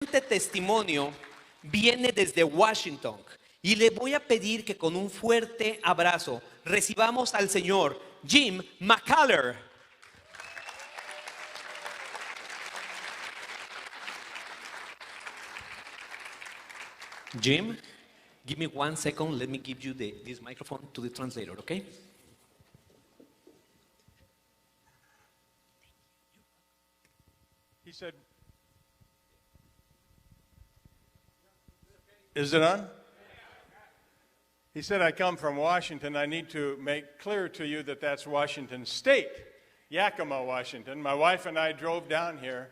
Este testimonio viene desde Washington y le voy a pedir que con un fuerte abrazo recibamos al señor Jim McCullough. Jim, give me 1 second. Let me give you this microphone to the translator, okay? He said, is it on? He said, I come from Washington. I need to make clear to you that that's Washington State, Yakima, Washington. My wife and I drove down here,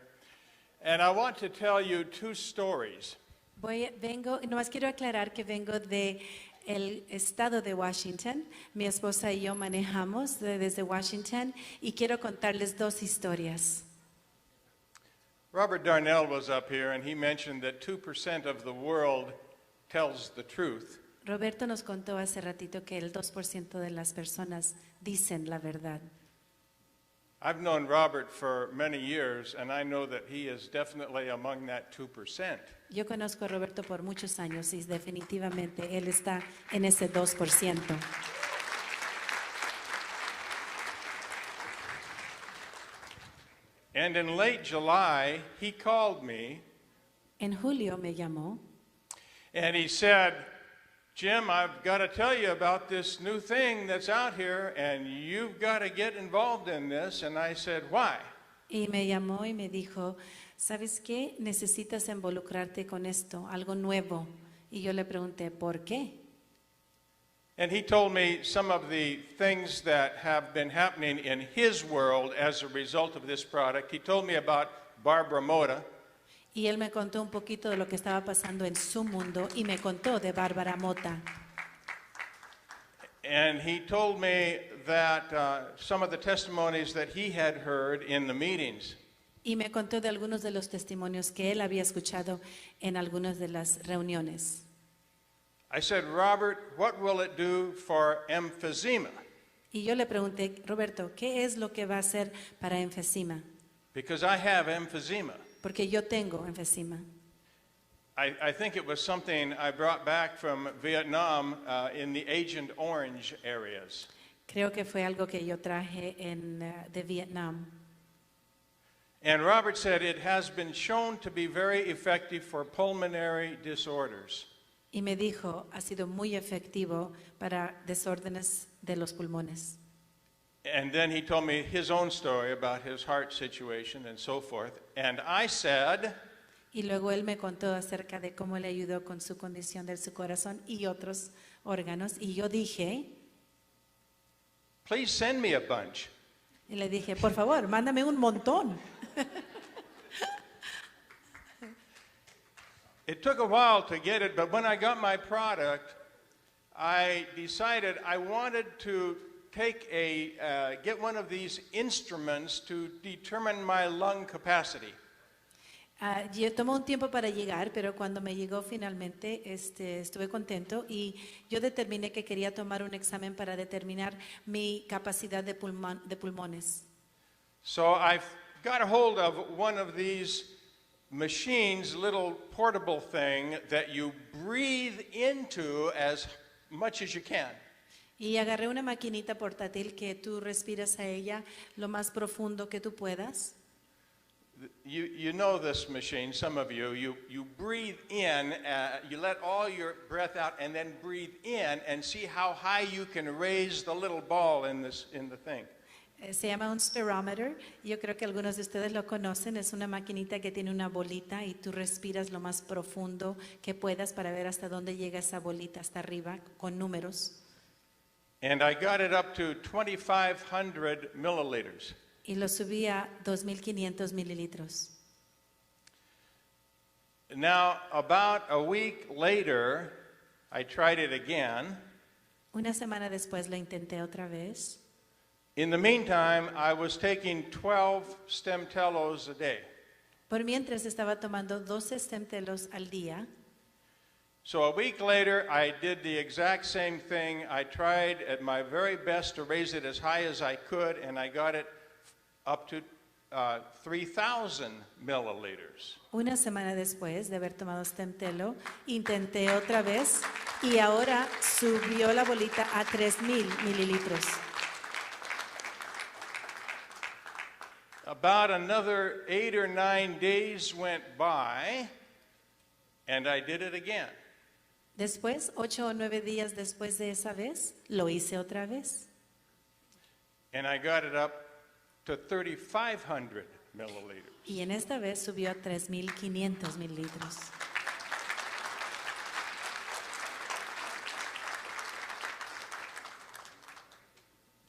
and I want to tell you two stories. Nomás quiero aclarar que vengo de el estado de Washington. Mi esposa y yo manejamos desde Washington y quiero contarles dos historias. Robert Darnell was up here, and he mentioned that 2% of the world tells the truth. Roberto nos contó hace ratito que el 2% de las personas dicen la verdad. I've known Robert for many years, and I know that he is definitely among that 2%. Yo conozco a Roberto por muchos años y definitivamente él está en ese 2%. And in late July, he called me. En julio me llamó. And he said, Jim, I've got to tell you about this new thing that's out here, and you've got to get involved in this. And I said, why? Y me llamó y me dijo, ¿sabes qué? Necesitas involucrarte con esto, algo nuevo. Y yo le pregunté, ¿por qué? And he told me some of the things that have been happening in his world as a result of this product. He told me about Barbara Mota. Y él me contó un poquito de lo que estaba pasando en su mundo y me contó de Bárbara Mota. And he told me that some of the testimonies that he had heard in the meetings. Y me contó de algunos de los testimonios que él había escuchado en algunas de las reuniones. I said, Robert, what will it do for emphysema? Y yo le pregunté, Roberto, ¿qué es lo que va a hacer para enfisema? Because I have emphysema. Porque yo tengo enfisema. I think it was something I brought back from Vietnam in the Agent Orange areas. Creo que fue algo que yo traje de Vietnam. And Robert said it has been shown to be very effective for pulmonary disorders. Y me dijo, ha sido muy efectivo para desórdenes de los pulmones. And then he told me his own story about his heart situation and so forth. And I said, y luego él me contó acerca de cómo le ayudó con su condición de su corazón y otros órganos. Y yo dije, please send me a bunch. Y le dije, por favor, mándame un montón. It took a while to get it, but when I got my product, I decided I wanted to get one of these instruments to determine my lung capacity. Yo tomó un tiempo para llegar, pero cuando me llegó finalmente, estuve contento y yo determiné que quería tomar un examen para determinar mi capacidad de pulmones. So I got a hold of one of these machines, little portable thing that you breathe into as much as you can. Y agarré una maquinita portátil que tú respiras a ella lo más profundo que tú puedas. You know this machine, some of you. You breathe in, you let all your breath out, and then breathe in, and see how high you can raise the little ball in the thing. Se llama un spirometer. Yo creo que algunos de ustedes lo conocen. Es una maquinita que tiene una bolita y tú respiras lo más profundo que puedas para ver hasta dónde llega esa bolita, hasta arriba, con números. And I got it up to 2,500 milliliters. Y lo subí a 2,500 mililitros. Now, about a week later, I tried it again. Una semana después lo intenté otra vez. In the meantime, I was taking 12 Stemtelos a day. Por mientras estaba tomando 12 Stemtelos al día. So a week later, I did the exact same thing. I tried at my very best to raise it as high as I could, and I got it up to 3,000 milliliters. Una semana después de haber tomado Stemtelo, intenté otra vez y ahora subió la bolita a 3,000 mililitros. About another 8 or 9 days went by, and I did it again. Después, 8 o 9 días después de esa vez, lo hice otra vez. And I got it up to 3,500 milliliters. Y en esta vez subió a 3,500 mililitros.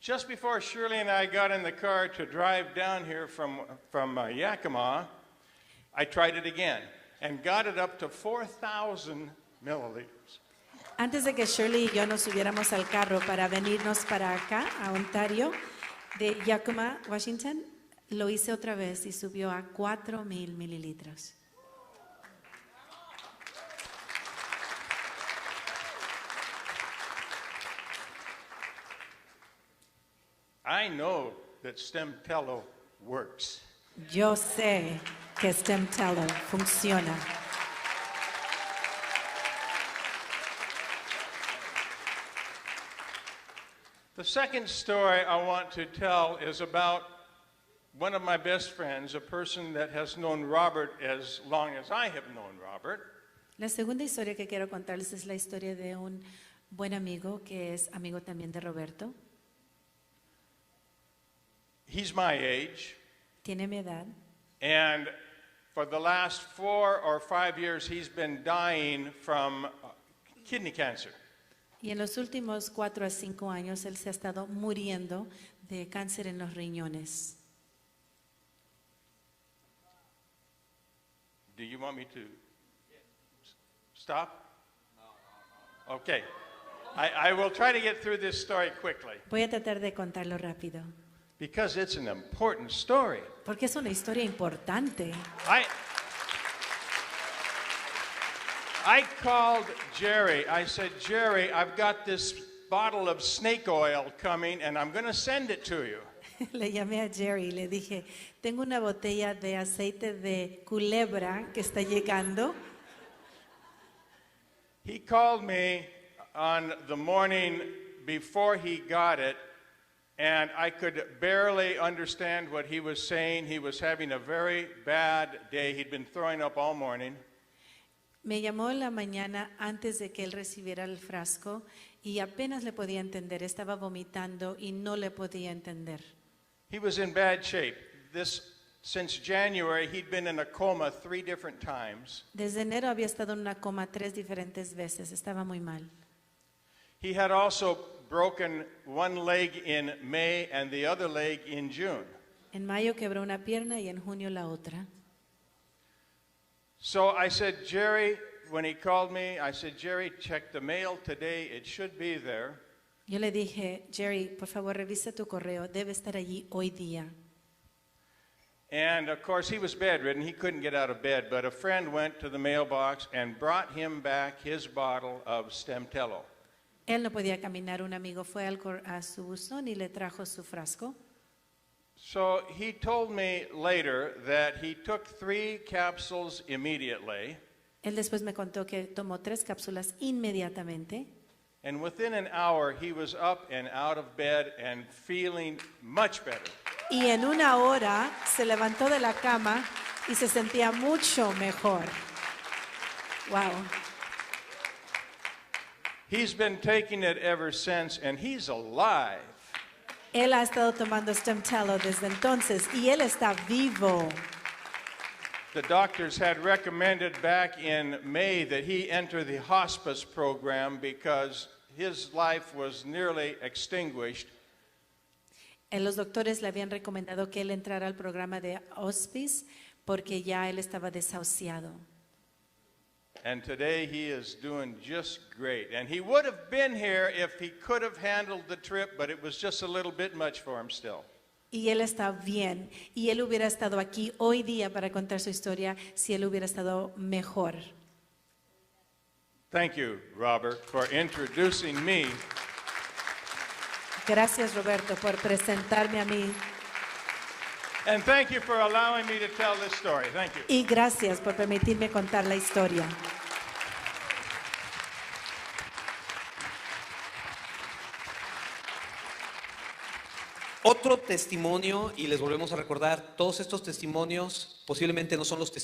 Just before Shirley and I got in the car to drive down here from Yakima, I tried it again and got it up to 4,000 milliliters. Antes de que Shirley y yo nos subiéramos al carro para venirnos para acá, a Ontario, de Yakima, Washington, lo hice otra vez y subió a 4,000 mililitros. I know that Stemtelo works. Yo sé que Stemtelo funciona. The second story I want to tell is about one of my best friends, a person that has known Robert as long as I have known Robert. La segunda historia que quiero contarles es la historia de un buen amigo que es amigo también de Roberto. He's my age, Tiene mi edad. and for the last 4 or 5 years, he's been dying from kidney cancer. Y en los últimos 4 a 5 años él se ha estado muriendo de cáncer en los riñones. Do you want me to stop? Okay. I will try to get through this story quickly Voy a tratar de contarlo rápido, because it's an important story. porque es una historia importante. I called Jerry. I said, Jerry, I've got this bottle of snake oil coming and I'm going to send it to you. Le llamé a Jerry y le dije, tengo una botella de aceite de culebra que está llegando. He called me on the morning before he got it, and I could barely understand what he was saying. He was having a very bad day. He'd been throwing up all morning. Me llamó en la mañana antes de que él recibiera el frasco y apenas le podía entender. Estaba vomitando y no le podía entender. He was in bad shape. Since January, he'd been in a coma 3 different times. Desde enero había estado en una coma 3 diferentes veces. Estaba muy mal. He had also broken one leg in May and the other leg in June. En mayo quebró una pierna y en junio la otra. So I said, Jerry, when he called me, I said, Jerry, check the mail today. It should be there. Yo le dije, Jerry, por favor, revisa tu correo. Debe estar allí hoy día. And of course, he was bedridden. He couldn't get out of bed. But a friend went to the mailbox and brought him back his bottle of Stemtelo. Él no podía caminar. Un amigo fue a su buzón y le trajo su frasco. So he told me later that he took 3 capsules immediately. Él después me contó que tomó 3 cápsulas inmediatamente. And within an hour, he was up and out of bed and feeling much better. Y en una hora se levantó de la cama y se sentía mucho mejor. Wow. He's been taking it ever since, and he's alive. Él ha estado tomando Stemtelo desde entonces y él está vivo. The doctors had recommended back in May that he enter the hospice program because his life was nearly extinguished. Los doctores le habían recomendado que él entrara al programa de hospice porque ya él estaba desahuciado. And today he is doing just great. And he would have been here if he could have handled the trip, but it was just a little bit much for him still. Y él está bien. Y él hubiera estado aquí hoy día para contar su historia si él hubiera estado mejor. Thank you, Robert, for introducing me. Gracias, Roberto, por presentarme a mí. And thank you for allowing me to tell this story. Thank you. Y gracias por permitirme contar la historia. Otro testimonio, y les volvemos a recordar, todos estos testimonios posiblemente no son los testimonios